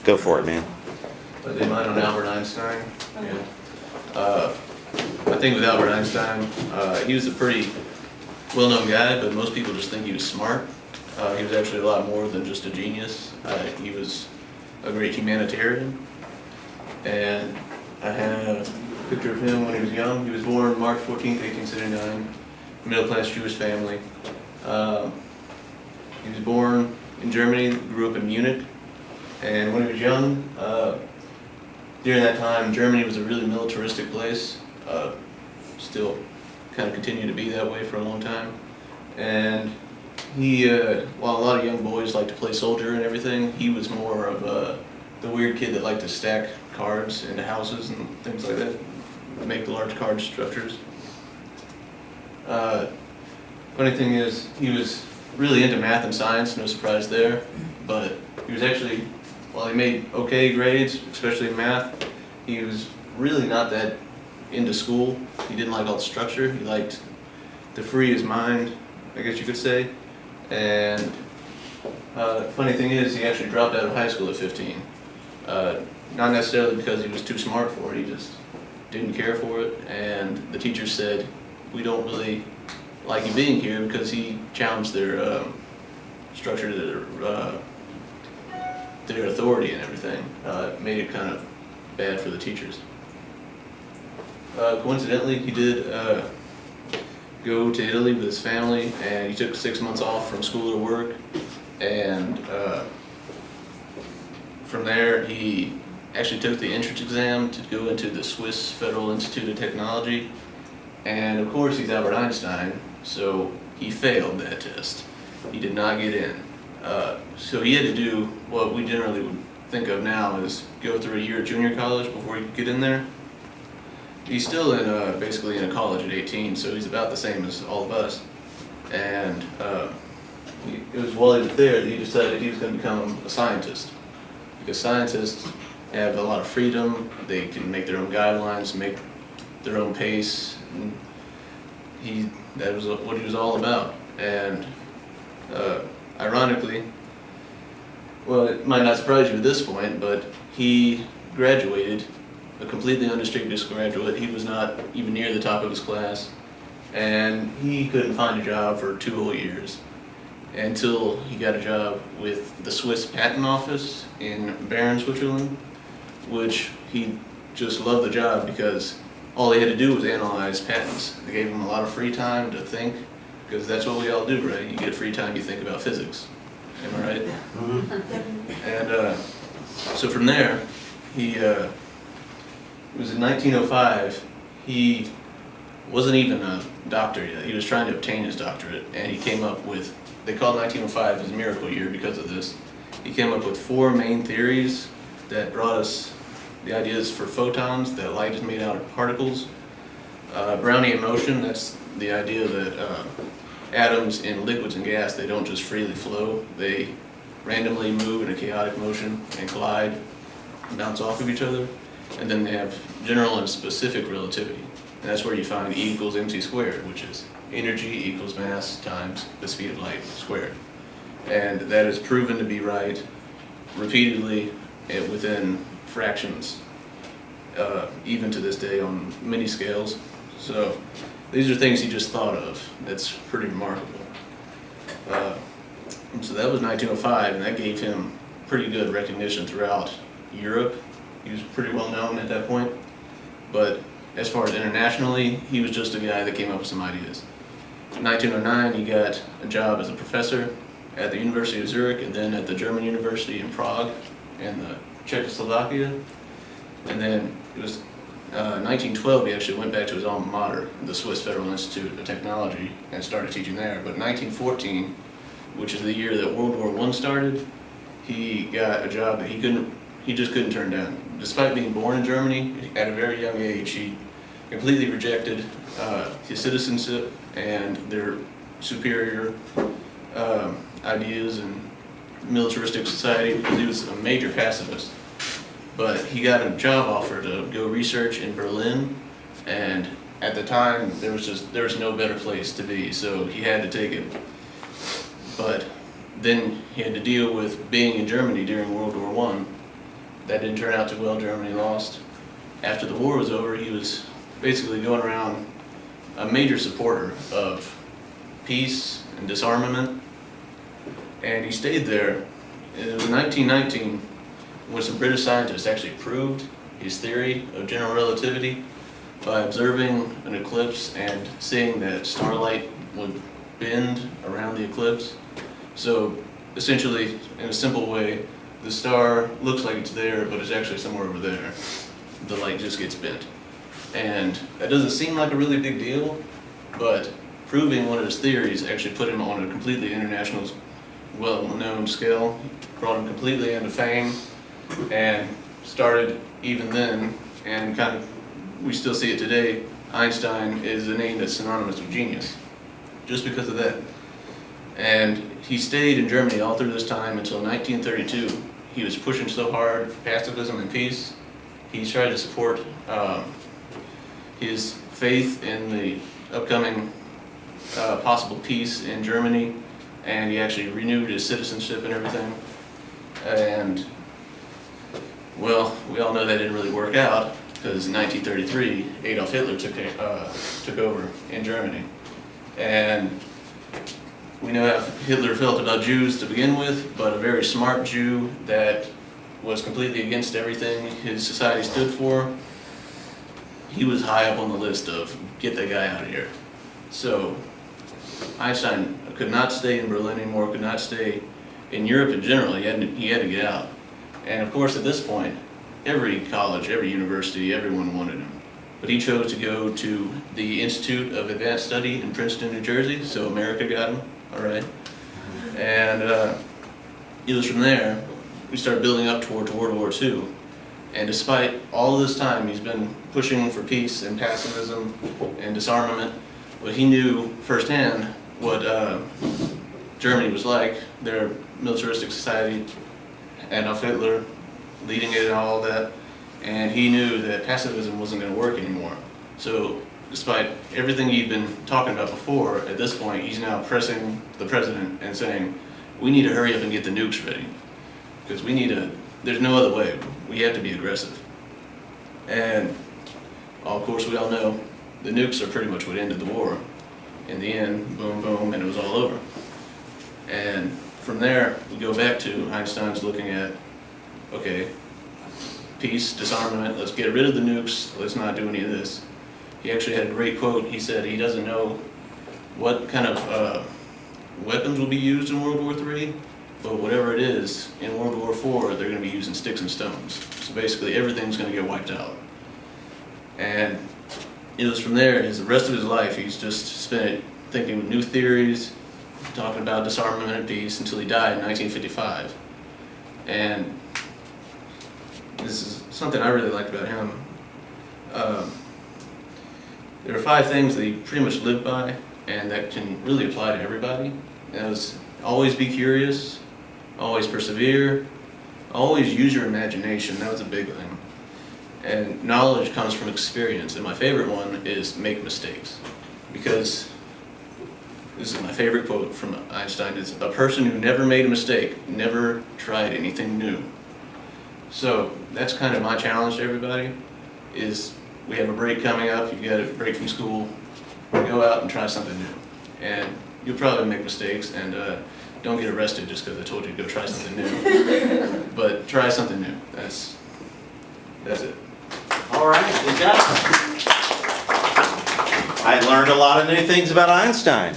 Go for it, man. I did mine on Albert Einstein. Yeah. I think with Albert Einstein, he was a pretty well-known guy, but most people just think he was smart. He was actually a lot more than just a genius. He was a great humanitarian. And I have a picture of him when he was young. He was born March 14th, 1879, middle-class Jewish family. He was born in Germany, grew up in Munich. And when he was young, during that time, Germany was a really militaristic place. Still kind of continued to be that way for a long time. And he, while a lot of young boys like to play soldier and everything, he was more of the weird kid that liked to stack cards into houses and things like that, make the large card structures. Funny thing is, he was really into math and science, no surprise there, but he was actually, while he made okay grades, especially in math, he was really not that into school. He didn't like all the structure. He liked to free his mind, I guess you could say. And funny thing is, he actually dropped out of high school at 15. Not necessarily because he was too smart for it, he just didn't care for it. And the teachers said, we don't really like you being here, because he challenged their structure, their authority and everything. Made it kind of bad for the teachers. Coincidentally, he did go to Italy with his family, and he took 6 months off from school or work. And from there, he actually took the entrance exam to go into the Swiss Federal Institute of Technology. And of course, he's Albert Einstein, so he failed that test. He did not get in. So he had to do what we generally would think of now as go through a year of junior college before he could get in there. He's still in basically in a college at 18, so he's about the same as all of us. And it was while he was there that he decided he was going to become a scientist, because scientists have a lot of freedom. They can make their own guidelines, make their own pace. And that was what he was all about. And ironically, well, it might not surprise you at this point, but he graduated a completely undistinguished graduate. He was not even near the top of his class, and he couldn't find a job for 2 whole years until he got a job with the Swiss Patent Office in Bern, Switzerland, which he just loved the job because all he had to do was analyze patents. They gave him a lot of free time to think, because that's what we all do, right? You get free time, you think about physics. Am I right? Mm-hmm. And so from there, it was in 1905, he wasn't even a doctor yet. He was trying to obtain his doctorate, and he came up with, they called 1905 his miracle year because of this. He came up with 4 main theories that brought us the ideas for photons, that light is made out of particles. Brownian motion, that's the idea that atoms in liquids and gas, they don't just freely flow. They randomly move in a chaotic motion and collide and bounce off of each other. And then they have general and specific relativity. And that's where you find E equals mc squared, which is energy equals mass times the speed of light squared. And that is proven to be right repeatedly within fractions, even to this day on many scales. So these are things he just thought of. That's pretty remarkable. So that was 1905, and that gave him pretty good recognition throughout Europe. He was pretty well known at that point. But as far as internationally, he was just a guy that came up with some ideas. In 1909, he got a job as a professor at the University of Zurich, and then at the German University in Prague and the Czechoslovakia. And then it was 1912, he actually went back to his alma mater, the Swiss Federal Institute of Technology, and started teaching there. But in 1914, which is the year that World War I started, he got a job that he just couldn't turn down. Despite being born in Germany, at a very young age, he completely rejected his citizenship and their superior ideas and militaristic society, because he was a major pacifist. But he got a job offer to go research in Berlin, and at the time there was no better place to be, so he had to take it. But then he had to deal with being in Germany during World War I, That didn't turn out too well. Germany lost. After the war was over, he was basically going around a major supporter of peace and disarmament, and he stayed there. And it was 1919 when some British scientists actually proved his theory of general relativity by observing an eclipse and seeing that starlight would bend around the eclipse. So essentially, in a simple way, the star looks like it's there, but it's actually somewhere over there. The light just gets bent. And that doesn't seem like a really big deal, but proving one of his theories actually put him on a completely international, well-known scale, brought him completely into fame, and started even then, and kind of, we still see it today, Einstein is a name that's synonymous with genius, just because of that. And he stayed in Germany all through this time until 1932. He was pushing so hard for pacifism and peace. He tried to support his faith in the upcoming possible peace in Germany, and he actually renewed his citizenship and everything. And well, we all know that didn't really work out, because in 1933 Adolf Hitler took over in Germany, and we know how Hitler felt about Jews to begin with, but a very smart Jew that was completely against everything his society stood for. He was high up on the list of get that guy out of here. So Einstein could not stay in Berlin anymore, could not stay in Europe in general. He had to get out. And of course, at this point, every college, every university, everyone wanted him. But he chose to go to the Institute of Advanced Study in Princeton, New Jersey, so America got him, all right. And it was from there we started building up towards World War II. And despite all this time, he's been pushing for peace and pacifism and disarmament, but he knew firsthand what Germany was like, their militaristic society, Adolf Hitler leading it and all that, and he knew that pacifism wasn't going to work anymore. So despite everything he'd been talking about before, at this point he's now pressing the president and saying, we need to hurry up and get the nukes ready, because there's no other way, we have to be aggressive. And of course we all know the nukes are pretty much what ended the war. In the end, boom, boom, and it was all over. And from there, we go back to Einstein's looking at, okay, peace, disarmament, let's get rid of the nukes, let's not do any of this. He actually had a great quote. He said he doesn't know what kind of weapons will be used in World War III, but whatever it is, in World War IV, they're going to be using sticks and stones. So basically everything's going to get wiped out. And it was from there, the rest of his life, he's just spent it thinking of new theories, talking about disarmament and peace, until he died in 1955. And this is something I really like about him. There are 5 things that he pretty much lived by, and that can really apply to everybody. That was always be curious, always persevere, always use your imagination. That was a big thing. And knowledge comes from experience. And my favorite one is make mistakes. Because this is my favorite quote from Einstein, is a person who never made a mistake never tried anything new. So that's kind of my challenge to everybody, is we have a break coming up, you get a break from school, go out and try something new. And you'll probably make mistakes, and don't get arrested just because I told you to go try something new. But try something new. That's it. All right, good job. I learned a lot of new things about Einstein.